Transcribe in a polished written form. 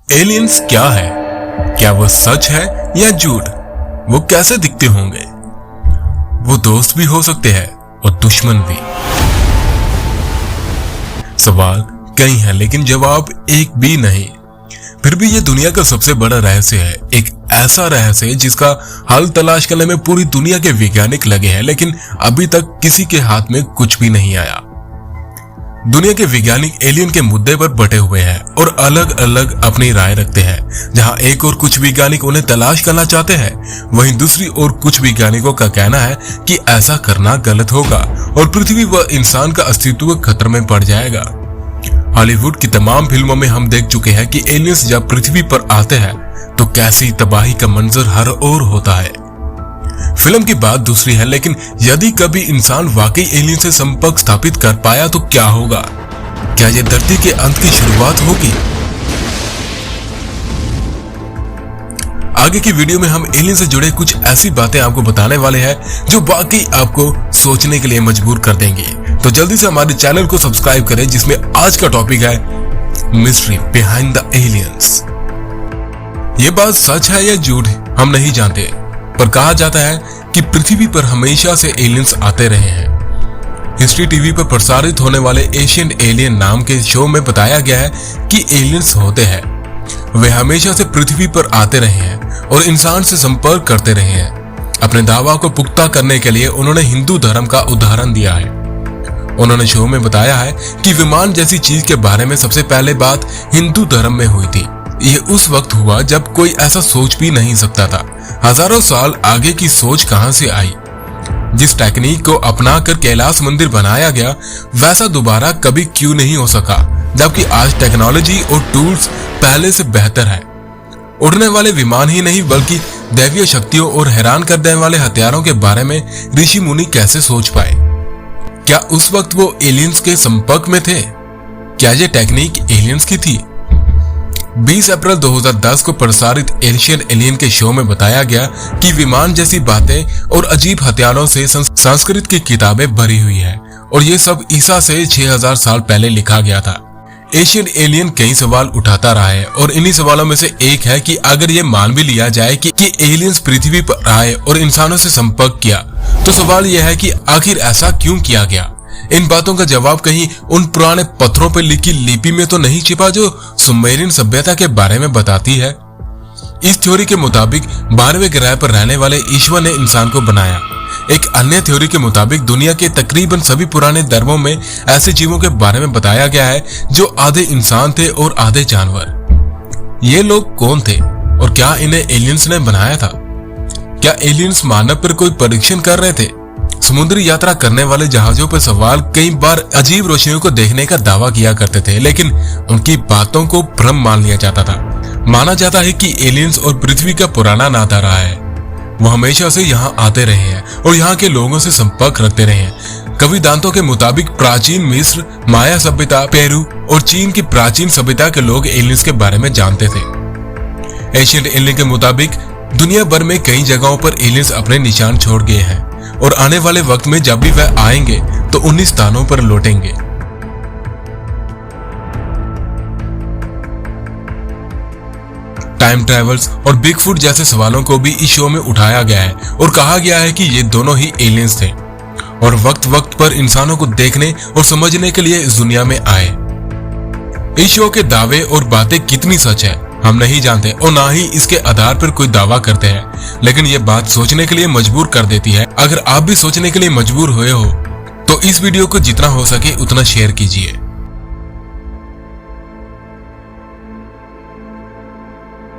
Aliens क्या है? क्या वो सच है या झूठ? वो कैसे दिखते होंगे? वो दोस्त भी हो सकते हैं और दुश्मन भी। सवाल कई हैं लेकिन जवाब एक भी नहीं। फिर भी ये दुनिया का सबसे बड़ा रहस्य है, एक ऐसा रहस्य जिसका हल तलाश करने में पूरी दुनिया के वैज्ञानिक लगे हैं, लेकिन अभी तक किसी के हाथ में कुछ भी नहीं आया। दुनिया के वैज्ञानिक एलियन के मुद्दे पर बटे हुए हैं और अलग अलग अपनी राय रखते हैं। जहां एक और कुछ वैज्ञानिक उन्हें तलाश करना चाहते हैं, वहीं दूसरी ओर कुछ वैज्ञानिकों का कहना है कि ऐसा करना गलत होगा और पृथ्वी व इंसान का अस्तित्व खतरे में पड़ जाएगा। हॉलीवुड की तमाम फिल्मों में हम देख चुके हैं कि एलियंस जब पृथ्वी पर आते हैं तो कैसी तबाही का मंजर हर ओर होता है। फिल्म की बात दूसरी है, लेकिन यदि कभी इंसान वाकई एलियन से संपर्क स्थापित कर पाया तो क्या होगा? क्या यह धरती के अंत की शुरुआत होगी? आगे की वीडियो में हम एलियन से जुड़े कुछ ऐसी बातें आपको बताने वाले हैं जो वाकई आपको सोचने के लिए मजबूर कर देंगे। तो जल्दी से हमारे चैनल को सब्सक्राइब करें, जिसमें आज का टॉपिक है मिस्ट्री बिहाइंड द एलियंस। ये बात सच है या झूठ हम नहीं जानते, पर कहा जाता है कि पृथ्वी पर हमेशा से एलियंस आते रहे हैं। हिस्ट्री टीवी पर प्रसारित होने वाले एशियंट एलियन नाम के शो में बताया गया है कि एलियंस होते हैं, वे हमेशा से पृथ्वी पर आते रहे हैं और इंसान से संपर्क करते रहे हैं। अपने दावा को पुख्ता करने के लिए उन्होंने हिंदू धर्म का उदाहरण दिया है। उन्होंने शो में बताया है कि विमान जैसी चीज के बारे में सबसे पहले बात हिंदू धर्म में हुई थी। यह उस वक्त हुआ जब कोई ऐसा सोच भी नहीं सकता था। हजारों साल आगे की सोच कहां से आई? जिस टेक्निक को अपनाकर कैलाश मंदिर बनाया गया, वैसा दोबारा कभी क्यों नहीं हो सका, जबकि आज टेक्नोलॉजी और टूल्स पहले से बेहतर है। उड़ने वाले विमान ही नहीं बल्कि दैवीय शक्तियों और हैरान कर देने वाले हथियारों के बारे में ऋषि मुनि कैसे सोच पाए? क्या उस वक्त वो एलियंस के संपर्क में थे? क्या ये टेक्निक एलियंस की थी? 20 अप्रैल 2010 को प्रसारित एशियन एलियन के शो में बताया गया कि विमान जैसी बातें और अजीब हथियारों से संस्कृत की किताबें भरी हुई है और ये सब ईसा से 6000 साल पहले लिखा गया था। एशियन एलियन कई सवाल उठाता रहा है और इन्हीं सवालों में से एक है कि अगर ये मान भी लिया जाए कि एलियंस पृथ्वी पर आए और इंसानों से संपर्क किया, तो सवाल यह है कि आखिर ऐसा क्यों किया गया? इन बातों का जवाब कहीं उन पुराने पत्थरों पर लिखी लिपि में तो नहीं छिपा जो सुमेरियन सभ्यता के बारे में बताती है। इस थ्योरी के मुताबिक 12वें ग्रह पर रहने वाले ईश्वर ने इंसान को बनाया। एक अन्य थ्योरी के मुताबिक दुनिया के तकरीबन सभी पुराने धर्मों में ऐसे जीवों के बारे में बताया गया है जो आधे इंसान थे और आधे जानवर। ये लोग कौन थे और क्या इन्हें एलियंस ने बनाया था? क्या एलियंस मानव पर कोई परीक्षण कर रहे थे? समुद्री यात्रा करने वाले जहाजों पर सवाल कई बार अजीब रोशनियों को देखने का दावा किया करते थे, लेकिन उनकी बातों को भ्रम मान लिया जाता था। माना जाता है कि एलियंस और पृथ्वी का पुराना नाता रहा है। वो हमेशा से यहाँ आते रहे हैं और यहाँ के लोगों से संपर्क रखते रहे हैं। कविदांतों के मुताबिक प्राचीन मिस्र, माया सभ्यता, पेरू और चीन की प्राचीन सभ्यता के लोग एलियंस के बारे में जानते थे। एशियंट एलियन के मुताबिक दुनिया भर में कई जगहों पर एलियंस अपने निशान छोड़ गए हैं और आने वाले वक्त में जब भी वह आएंगे तो उन्हीं स्थानों पर लौटेंगे। टाइम ट्रैवल्स और बिगफुट जैसे सवालों को भी इस शो में उठाया गया है और कहा गया है कि ये दोनों ही एलियंस थे और वक्त वक्त पर इंसानों को देखने और समझने के लिए इस दुनिया में आए। इस शो के दावे और बातें कितनी सच है हम नहीं जानते और ना ही इसके आधार पर कोई दावा करते हैं, लेकिन ये बात सोचने के लिए मजबूर कर देती है। अगर आप भी सोचने के लिए मजबूर हुए हो तो इस वीडियो को जितना हो सके उतना शेयर कीजिए।